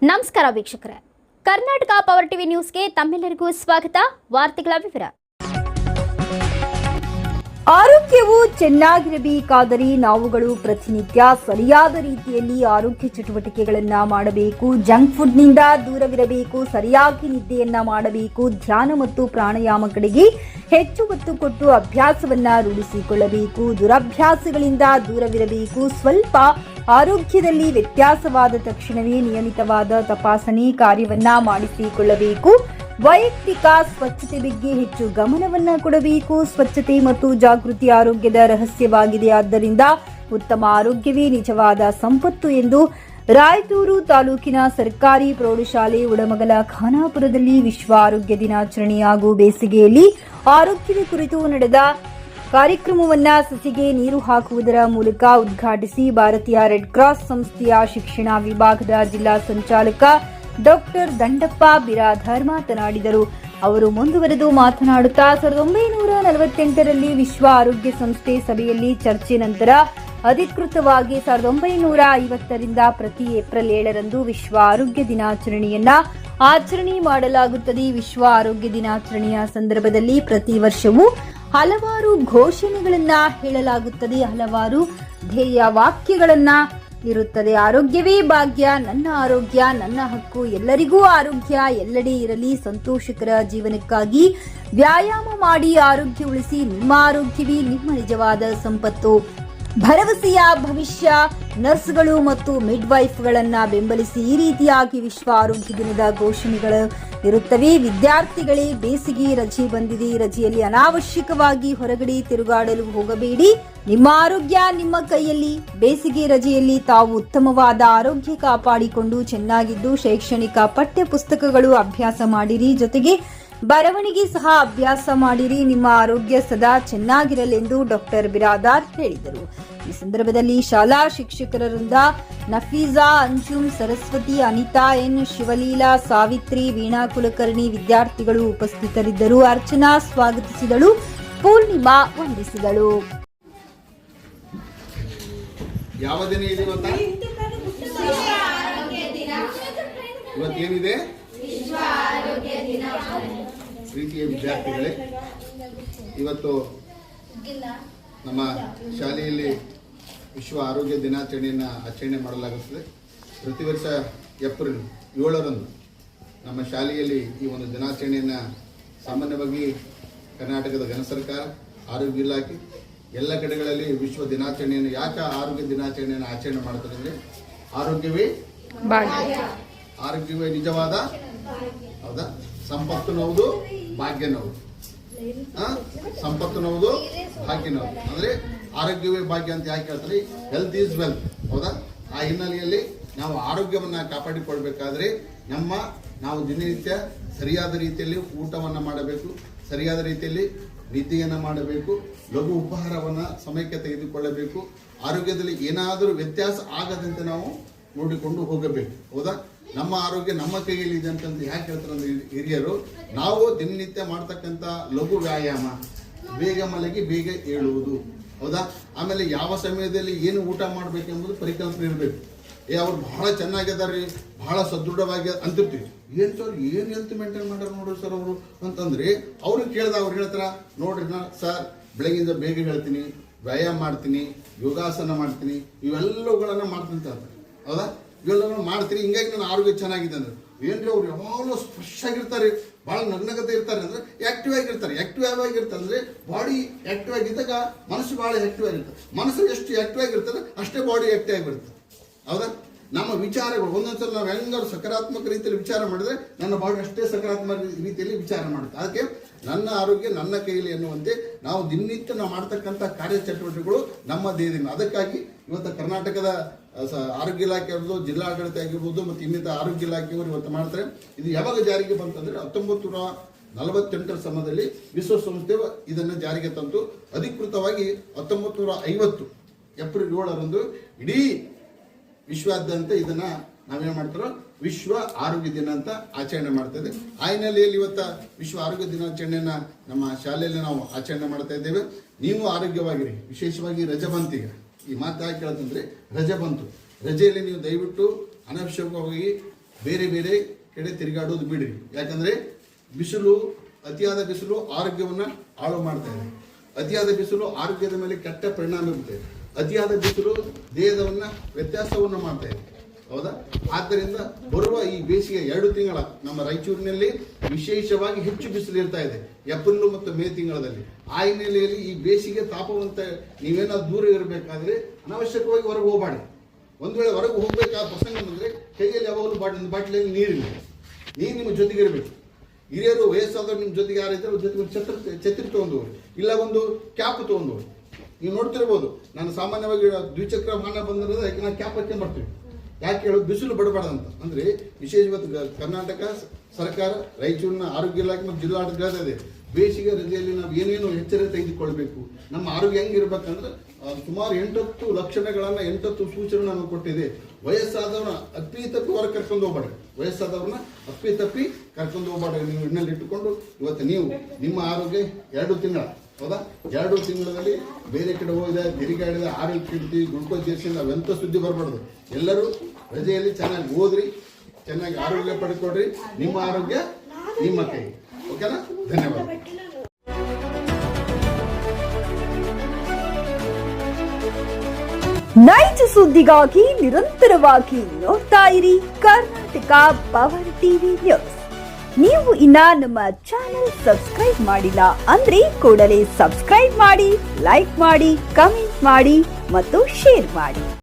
ನಮಸ್ಕಾರ ವೀಕ್ಷಕರೇ, Karnataka power TV ನ್ಯೂಸ್ಗೆ ತಮ್ಮೆಲ್ಲರಿಗೂ ಸ್ವಾಗತ. ವಾರ್ತೆಗಳ ವಿವರ. ಆರೋಗ್ಯವು ಚೆನ್ನಾಗಿರಬೇಕಾದರೆ ನಾವುಗಳು ಪ್ರತಿನಿತ್ಯ ಸರಿಯಾದ ರೀತಿಯಲ್ಲಿ ಆರೋಗ್ಯ ಚಟುವಟಿಕೆಗಳನ್ನು ಮಾಡಬೇಕು. ಜಂಕ್ ಫುಡ್ನಿಂದ ದೂರವಿರಬೇಕು. ಸರಿಯಾಗಿ ನಿದ್ದೆಯನ್ನ ಮಾಡಬೇಕು. ಧ್ಯಾನ ಮತ್ತು ಪ್ರಾಣಾಯಾಮ ಕಡೆಗೆ ಹೆಚ್ಚು ಒತ್ತು ಕೊಟ್ಟು ಅಭ್ಯಾಸವನ್ನ ರೂಢಿಸಿಕೊಳ್ಳಬೇಕು. ದುರಭ್ಯಾಸಗಳಿಂದ ದೂರವಿರಬೇಕು. ಸ್ವಲ್ಪ ಆರೋಗ್ಯದಲ್ಲಿ ವ್ಯತ್ಯಾಸವಾದ ತಕ್ಷಣವೇ ನಿಯಮಿತವಾದ ತಪಾಸಣೆ ಕಾರ್ಯವನ್ನ ಮಾಡಿಸಿಕೊಳ್ಳಬೇಕು. ವೈಯಕ್ತಿಕ ಸ್ವಚ್ಛತೆ ಬಗ್ಗೆ ಹೆಚ್ಚು ಗಮನವನ್ನ ಕೊಡಬೇಕು. ಸ್ವಚ್ಛತೆ ಮತ್ತು ಜಾಗೃತಿ ಆರೋಗ್ಯದ ರಹಸ್ಯವಾಗಿದೆ. ಆದ್ದರಿಂದ ಉತ್ತಮ ಆರೋಗ್ಯವೇ ನಿಜವಾದ ಸಂಪತ್ತು ಎಂದು ರಾಯಚೂರು ತಾಲೂಕಿನ ಸರ್ಕಾರಿ ಪ್ರೌಢಶಾಲೆ ಉಡಮಗಲ ಖಾನಾಪುರದಲ್ಲಿ ವಿಶ್ವ ಆರೋಗ್ಯ ದಿನಾಚರಣೆ ಹಾಗೂ ಬೇಸಿಗೆಯಲ್ಲಿ ಆರೋಗ್ಯದ ಕುರಿತು ನಡೆದ ಕಾರ್ಯಕ್ರಮವನ್ನ ಸಸಿಗೆ ನೀರು ಹಾಕುವುದರ ಮೂಲಕ ಉದ್ಘಾಟಿಸಿ ಭಾರತೀಯ ರೆಡ್ ಕ್ರಾಸ್ ಸಂಸ್ಥೆಯ ಶಿಕ್ಷಣ ವಿಭಾಗದ ಜಿಲ್ಲಾ ಸಂಚಾಲಕ ಡಾಕ್ಟರ್ ದಂಡಪ್ಪ ಬಿರಾದಾರ್ ಮಾತನಾಡಿದರು. ಅವರು ಮುಂದುವರೆದು ಮಾತನಾಡುತ್ತಾ 1948ರಲ್ಲಿ ವಿಶ್ವ ಆರೋಗ್ಯ ಸಂಸ್ಥೆ ಸಭೆಯಲ್ಲಿ ಚರ್ಚೆ ನಂತರ ಅಧಿಕೃತವಾಗಿ 1950ರಿಂದ ಪ್ರತಿ ಏಪ್ರಿಲ್ 7ರಂದು ವಿಶ್ವ ಆರೋಗ್ಯ ದಿನಾಚರಣೆಯನ್ನ ಆಚರಣೆ ಮಾಡಲಾಗುತ್ತದೆ. ವಿಶ್ವ ಆರೋಗ್ಯ ದಿನಾಚರಣೆಯ ಸಂದರ್ಭದಲ್ಲಿ ಪ್ರತಿ ವರ್ಷವೂ ಹಲವಾರು ಘೋಷಣೆಗಳನ್ನ ಹೇಳಲಾಗುತ್ತದೆ. ಹಲವಾರು ಧ್ಯೇಯ ವಾಕ್ಯಗಳನ್ನ ಇರುತ್ತದೆ. ಆರೋಗ್ಯವೇ ಭಾಗ್ಯ, ನನ್ನ ಆರೋಗ್ಯ ನನ್ನ ಹಕ್ಕು, ಎಲ್ಲರಿಗೂ ಆರೋಗ್ಯ ಎಲ್ಲೆಡೆ ಇರಲಿ, ಸಂತೋಷಕರ ಜೀವನಕ್ಕಾಗಿ ವ್ಯಾಯಾಮ ಮಾಡಿ ಆರೋಗ್ಯ ಉಳಿಸಿ, ನಿಮ್ಮ ಆರೋಗ್ಯವೇ ನಿಮ್ಮ ನಿಜವಾದ ಸಂಪತ್ತು. ಭರವಸೆಯ ಭವಿಷ್ಯ. ನರ್ಸ್ಗಳು ಮತ್ತು ಮಿಡ್ವೈಫ್ಗಳನ್ನ ಬೆಂಬಲಿಸಿ ಈ ರೀತಿಯಾಗಿ ವಿಶ್ವ ಆರೋಗ್ಯ ದಿನದ ಘೋಷಣೆಗಳು ಇರುತ್ತವೆ. ವಿದ್ಯಾರ್ಥಿಗಳೇ, ಬೇಸಿಗೆ ರಜೆ ಬಂದಿದೆ. ರಜೆಯಲ್ಲಿ ಅನಾವಶ್ಯಕವಾಗಿ ಹೊರಗಡೆ ತಿರುಗಾಡಲು ಹೋಗಬೇಡಿ. ನಿಮ್ಮ ಆರೋಗ್ಯ ನಿಮ್ಮ ಕೈಯಲ್ಲಿ. ಬೇಸಿಗೆ ರಜೆಯಲ್ಲಿ ತಾವು ಉತ್ತಮವಾದ ಆರೋಗ್ಯ ಕಾಪಾಡಿಕೊಂಡು ಚೆನ್ನಾಗಿದ್ದು ಶೈಕ್ಷಣಿಕ ಪಠ್ಯ ಪುಸ್ತಕಗಳು ಅಭ್ಯಾಸ ಮಾಡಿರಿ. ಜೊತೆಗೆ ಬರವಣಿಗೆ ಸಹ ಅಭ್ಯಾಸ ಮಾಡಿರಿ. ನಿಮ್ಮ ಆರೋಗ್ಯ ಸದಾ ಚೆನ್ನಾಗಿರಲೆಂದು ಡಾಕ್ಟರ್ ಬಿರಾದಾರ್ ಹೇಳಿದರು. ಈ ಸಂದರ್ಭದಲ್ಲಿ ಶಾಲಾ ಶಿಕ್ಷಕರಿಂದ ನಫೀಜಾ, ಅಂಜುಮ್, ಸರಸ್ವತಿ, ಅನಿತಾ ಎನ್, ಶಿವಲೀಲಾ, ಸಾವಿತ್ರಿ, ವೀಣಾ ಕುಲಕರ್ಣಿ ವಿದ್ಯಾರ್ಥಿಗಳು ಉಪಸ್ಥಿತರಿದ್ದರು. ಅರ್ಚನಾ ಸ್ವಾಗತಿಸಿದಳು. ಪೂರ್ಣಿಮಾ ವಂದಿಸಿದಳು. ಯಾವ ದಿನ ಇದೆ ಇವತ್ತೇನಿದೆ? ಪ್ರೀತಿಯ ವಿದ್ಯಾರ್ಥಿಗಳೇ, ಇವತ್ತು ನಮ್ಮ ಶಾಲೆಯಲ್ಲಿ ವಿಶ್ವ ಆರೋಗ್ಯ ದಿನಾಚರಣೆಯನ್ನು ಆಚರಣೆ ಮಾಡಲಾಗುತ್ತದೆ. ಪ್ರತಿ ವರ್ಷ ಏಪ್ರಿಲ್ 7ರಂದು ನಮ್ಮ ಶಾಲೆಯಲ್ಲಿ ಈ ಒಂದು ದಿನಾಚರಣೆಯನ್ನು ಸಾಮಾನ್ಯವಾಗಿ ಕರ್ನಾಟಕದ ಘನ ಸರ್ಕಾರ, ಆರೋಗ್ಯ ಇಲಾಖೆ ಎಲ್ಲ ಕಡೆಗಳಲ್ಲಿ ವಿಶ್ವ ದಿನಾಚರಣೆಯನ್ನು ಆರೋಗ್ಯ ದಿನಾಚರಣೆಯನ್ನು ಆಚರಣೆ ಮಾಡ್ತಾರೆ ಅಂದರೆ ಆರೋಗ್ಯವೇ ನಿಜವಾದ ಹೌದಾ ಸಂಪತ್ತು ಭಾಗ್ಯನವುದು. ಸಂಪತ್ತು ಭಾಗ್ಯನವುದು ಅಂದ್ರೆ ಆರೋಗ್ಯವೇ ಭಾಗ್ಯ ಅಂತ ಯಾಕೆ ಹೇಳ್ತಾರೆ? Health is wealth. ಹೌದಾ? ಆ ಹಿನ್ನೆಲೆಯಲ್ಲಿ ನಾವು ಆರೋಗ್ಯವನ್ನ ಕಾಪಾಡಿಕೊಳ್ಬೇಕಾದ್ರೆ ನಾವು ದಿನನಿತ್ಯ ಸರಿಯಾದ ರೀತಿಯಲ್ಲಿ ಊಟವನ್ನು ಮಾಡಬೇಕು, ಸರಿಯಾದ ರೀತಿಯಲ್ಲಿ ನಿದ್ದೆಯನ್ನು ಮಾಡಬೇಕು, ಲಘು ಉಪಹಾರವನ್ನು ಸಮಯಕ್ಕೆ ತೆಗೆದುಕೊಳ್ಳಬೇಕು. ಆರೋಗ್ಯದಲ್ಲಿ ಏನಾದರೂ ವ್ಯತ್ಯಾಸ ಆಗದಂತೆ ನಾವು ನೋಡಿಕೊಂಡು ಹೋಗಬೇಕು. ಹೌದಾ? ನಮ್ಮ ಆರೋಗ್ಯ ನಮ್ಮ ಕೈಯಲ್ಲಿ ಇದೆ ಅಂತಂತ ಯಾಕೆ ಹೇಳ್ತಾರೆ ಅಂದ್ರೆ ಹಿರಿಯರು, ನಾವು ದಿನನಿತ್ಯ ಮಾಡ್ತಕ್ಕಂಥ ಲಘು ವ್ಯಾಯಾಮ, ಬೇಗ ಮಲಗಿ ಬೇಗ ಏಳುವುದು. ಹೌದಾ? ಆಮೇಲೆ ಯಾವ ಸಮಯದಲ್ಲಿ ಏನು ಊಟ ಮಾಡಬೇಕೆಂಬುದು ಪರಿಕಲ್ಪನೆ ಇರಬೇಕು. ಅವ್ರು ಬಹಳ ಚೆನ್ನಾಗಿದ್ದಾರೆ, ಬಹಳ ಸದೃಢವಾಗಿ ಅಂತಿರ್ತೀವಿ. ಏನು ಸರ್ ಏನು ಹೆಲ್ತ್ ಮೇಂಟೈನ್ ಮಾಡ್ಯಾರ ನೋಡ್ರಿ ಸರ್ ಅವರು ಅಂತಂದ್ರೆ ಅವ್ರಿಗೆ ಕೇಳ್ದ ಅವ್ರು ಹೇಳ್ತಾರ, ನೋಡ್ರಿ ಸರ್ ಬೆಳಗಿಂದ ಬೇಗ ಹೇಳ್ತೀನಿ, ವ್ಯಾಯಾಮ ಮಾಡ್ತೀನಿ, ಯೋಗಾಸನ ಮಾಡ್ತೀನಿ, ಇವೆಲ್ಲವುಗಳನ್ನ ಮಾಡ್ತೀನಿ ಅಂತ. ಹೌದಾ? ಇವೆಲ್ಲ ಮಾಡ್ತೀನಿ, ಹಿಂಗಾಗಿ ನನ್ನ ಆರೋಗ್ಯ ಚೆನ್ನಾಗಿದೆ ಅಂದ್ರೆ ಏನ್ರಿ ಅವ್ರು ಯಾವಾಗಲೂ ಫ್ರೆಶ್ ಆಗಿರ್ತಾರೆ, ಭಾಳ ನಗ್ನಗತೆ ಇರ್ತಾರೆ ಅಂದ್ರೆ ಆಕ್ಟಿವ್ ಆಗಿರ್ತಾರೆ ಅಂದ್ರೆ ಬಾಡಿ ಆಕ್ಟಿವ್ ಆಗಿದ್ದಾಗ ಮನಸ್ಸು ಭಾಳ ಆಕ್ಟಿವ್ ಆಗಿರ್ತದೆ. ಮನಸ್ಸು ಎಷ್ಟು ಆಕ್ಟಿವ್ ಆಗಿರ್ತದೆ ಅಷ್ಟೇ ಬಾಡಿ ಆಕ್ಟಿವ್ ಆಗಿರುತ್ತೆ. ಹೌದಾ? ನಮ್ಮ ವಿಚಾರಗಳು ಒಂದೊಂದ್ಸಲ ನಾವು ಹೆಂಗಾರು ಸಕಾರಾತ್ಮಕ ರೀತಿಯಲ್ಲಿ ವಿಚಾರ ಮಾಡಿದ್ರೆ ನನ್ನ ಬಾಡಿ ಅಷ್ಟೇ ಸಕಾರಾತ್ಮಕ ರೀತಿಯಲ್ಲಿ ವಿಚಾರ ಮಾಡುತ್ತೆ. ಅದಕ್ಕೆ ನನ್ನ ಆರೋಗ್ಯ ನನ್ನ ಕೈಯಲ್ಲಿ ಎನ್ನುವಂತೆ ನಾವು ದಿನನಿತ್ಯ ನಾವು ಮಾಡ್ತಕ್ಕಂಥ ಕಾರ್ಯಚಟುವಟಿಕೆಗಳು ನಮ್ಮ ದೇಹದಿಂದ. ಅದಕ್ಕಾಗಿ ಇವತ್ತು ಕರ್ನಾಟಕದ ಆರೋಗ್ಯ ಇಲಾಖೆ ಆಗಿರ್ಬೋದು, ಜಿಲ್ಲಾಡಳಿತ ಆಗಿರ್ಬೋದು ಮತ್ತು ಇನ್ನಿತರ ಆರೋಗ್ಯ ಇಲಾಖೆಯವರು ಇವತ್ತು ಮಾಡ್ತಾರೆ. ಇದು ಯಾವಾಗ ಜಾರಿಗೆ ಬಂತಂದ್ರೆ 1948ರ ಸಮಯದಲ್ಲಿ ವಿಶ್ವಸಂಸ್ಥೆ ಇದನ್ನು ಜಾರಿಗೆ ತಂದು ಅಧಿಕೃತವಾಗಿ 1950 ಏಪ್ರಿಲ್ 7ರಂದು ಇಡೀ ವಿಶ್ವಾದ್ಯಂತ ಇದನ್ನ ನಾವೇನು ಮಾಡ್ತಾರೋ ವಿಶ್ವ ಆರೋಗ್ಯ ದಿನ ಅಂತ ಆಚರಣೆ ಮಾಡ್ತಾ ಇದ್ದೇವೆ. ಆ ಹಿನ್ನೆಲೆಯಲ್ಲಿ ಇವತ್ತು ವಿಶ್ವ ಆರೋಗ್ಯ ದಿನಾಚರಣೆಯನ್ನ ನಮ್ಮ ಶಾಲೆಯಲ್ಲಿ ನಾವು ಆಚರಣೆ ಮಾಡ್ತಾ ಇದ್ದೇವೆ. ನೀವು ಆರೋಗ್ಯವಾಗಿರಿ. ವಿಶೇಷವಾಗಿ ರಜೆ ಬಂತೀಗ, ಈ ಮಾತು ಯಾಕೆ ಕೇಳ್ತಂದ್ರೆ ರಜೆ ಬಂತು, ರಜೆಯಲ್ಲಿ ನೀವು ದಯವಿಟ್ಟು ಅನವಶ್ಯಕವಾಗಿ ಬೇರೆ ಬೇರೆ ಕಡೆ ತಿರುಗಾಡೋದು ಬಿಡ್ರಿ. ಯಾಕಂದ್ರೆ ಬಿಸಿಲು, ಅತಿಯಾದ ಬಿಸಿಲು ಆರೋಗ್ಯವನ್ನ ಹಾಳು ಮಾಡ್ತಾ ಇದೆ. ಅತಿಯಾದ ಬಿಸಿಲು ಆರೋಗ್ಯದ ಮೇಲೆ ಕೆಟ್ಟ ಪರಿಣಾಮ ಬೀರುತ್ತೆ. ಅತಿಯಾದ ಬಿಸಿಲು ದೇಹದವನ್ನ ವ್ಯತ್ಯಾಸವನ್ನು ಮಾಡ್ತಾ ಇದೆ. ಹೌದಾ? ಆದ್ದರಿಂದ ಬರುವ ಈ ಬೇಸಿಗೆ 2 ತಿಂಗಳ ನಮ್ಮ ರಾಯಚೂರಿನಲ್ಲಿ ವಿಶೇಷವಾಗಿ ಹೆಚ್ಚು ಬಿಸಿಲು ಇರ್ತಾ ಇದೆ, ಏಪ್ರಿಲ್ ಮತ್ತು ಮೇ ತಿಂಗಳಲ್ಲಿ. ಆ ಹಿನ್ನೆಲೆಯಲ್ಲಿ ಈ ಬೇಸಿಗೆ ತಾಪವಂತ ನೀವೇನಾದ್ರು ದೂರ ಇರಬೇಕಾದ್ರೆ ಅನಾವಶ್ಯಕವಾಗಿ ಹೊರಗೆ ಹೋಗಬೇಡಿ. ಒಂದು ವೇಳೆ ಹೊರಗೆ ಹೋಗ್ಬೇಕಾದ ಪ್ರಸಂಗ ಬಂದ್ರೆ ಕೈಯಲ್ಲಿ ಯಾವಾಗಲೂ ಒಂದು ಬಾಟ್ಲಿಯಲ್ಲಿ ನೀರಿಲ್ಲ, ನೀರು ನಿಮ್ಮ ಜೊತೆಗೆ ಇರಬೇಕು. ಹಿರಿಯರು ವಯಸ್ಸಾದವರು ನಿಮ್ಮ ಜೊತೆಗೆ ಯಾರಿದ್ರೆ ಅವ್ರ ಜೊತೆಗೆ ಛತ್ರಿ ತಗೊಂಡು ಹೋಗಿ, ಇಲ್ಲ ಒಂದು ಕ್ಯಾಪ್ ತಗೊಂಡು ಹೋಗಿ. ನೀವು ನೋಡ್ತಿರ್ಬೋದು, ನಾನು ಸಾಮಾನ್ಯವಾಗಿ ದ್ವಿಚಕ್ರ ವಾಹನ ಬಂದಿರೋದು ಯಾಕೆ ನಾವು ಕ್ಯಾಪ್ ಹಾಕೊಂಡು ಬರ್ತೀವಿ. ಯಾಕೆ ಹೇಳೋದು? ಬಿಸಿಲು ಬಡಬಾರ್ದಂತ. ಅಂದ್ರೆ ವಿಶೇಷವಾಗಿ ಕರ್ನಾಟಕ ಸರ್ಕಾರ, ರಾಯಚೂರಿನ ಆರೋಗ್ಯ ಇಲಾಖೆ ಮತ್ತು ಜಿಲ್ಲಾಡಳಿತ ಇದೆ, ಬೇಸಿಗೆ ರಜೆಯಲ್ಲಿ ನಾವು ಏನೇನು ಎಚ್ಚರಿಕೆ ತೆಗೆದುಕೊಳ್ಬೇಕು, ನಮ್ಮ ಆರೋಗ್ಯ ಹೆಂಗಿರ್ಬೇಕಂದ್ರೆ ಸುಮಾರು 8 ಲಕ್ಷಣಗಳನ್ನ 8 ಸೂಚನೆ ನಮಗೆ ಕೊಟ್ಟಿದೆ. ವಯಸ್ಸಾದವ್ರನ್ನ ಅಪ್ಪಿತಪ್ಪಿ ಹೊರಗೆ ಕರ್ಕೊಂಡು ಹೋಗ್ಬೇಡ್ರಿ. ವಯಸ್ಸಾದವ್ರನ್ನ ಅಪ್ಪಿತಪ್ಪಿ ಕರ್ಕೊಂಡು ಹೋಗ್ಬೇಡ್ರಿ. ನೀವು ಇನ್ನಲ್ಲಿ ಇಟ್ಟುಕೊಂಡು ಇವತ್ತು ನೀವು ನಿಮ್ಮ ಆರೋಗ್ಯ 2 ತಿಂಗಳ, ಹೌದಾ, 2 ತಿಂಗಳಲ್ಲಿ ಬೇರೆ ಕಡೆ ಹೋಗಿದೆ, ತಿರುಗಾಡಿದ, ಆರೋಗ್ಯ ಕೆಡ್ತಿ, ಗ್ಲುಕೋಸ್ ಜೇರ್ಸಿ ನಾವೆಂತ ಸುದ್ದಿ ಬರಬಾರ್ದು. ಎಲ್ಲರೂ ರಜೆಯಲ್ಲಿ ಚೆನ್ನಾಗಿ ಓದ್ರಿ, ಚೆನ್ನಾಗಿ ಆರೋಗ್ಯ ಪಡ್ಕೊಡ್ರಿ. ನಿಮ್ಮ ಆರೋಗ್ಯ ನಿಮ್ಮ ಕೈ. ಓಕೆನಾ? ಧನ್ಯವಾದ. ನೈಜ ಸುದ್ದಿಗಾಗಿ ನಿರಂತರವಾಗಿ ನೋಡ್ತಾ ಇರಿ ಕರ್ನಾಟಕ ಪವರ್ ಟಿವಿ ನ್ಯೂಸ್. ನೀವು ಇನ್ನ ನಮ್ಮ ಚಾನೆಲ್ ಸಬ್ಸ್ಕ್ರೈಬ್ ಮಾಡಿಲ್ಲ ಅಂದ್ರೆ ಕೂಡಲೇ ಸಬ್ಸ್ಕ್ರೈಬ್ ಮಾಡಿ, ಲೈಕ್ ಮಾಡಿ, ಕಮೆಂಟ್ ಮಾಡಿ ಮತ್ತು ಶೇರ್ ಮಾಡಿ.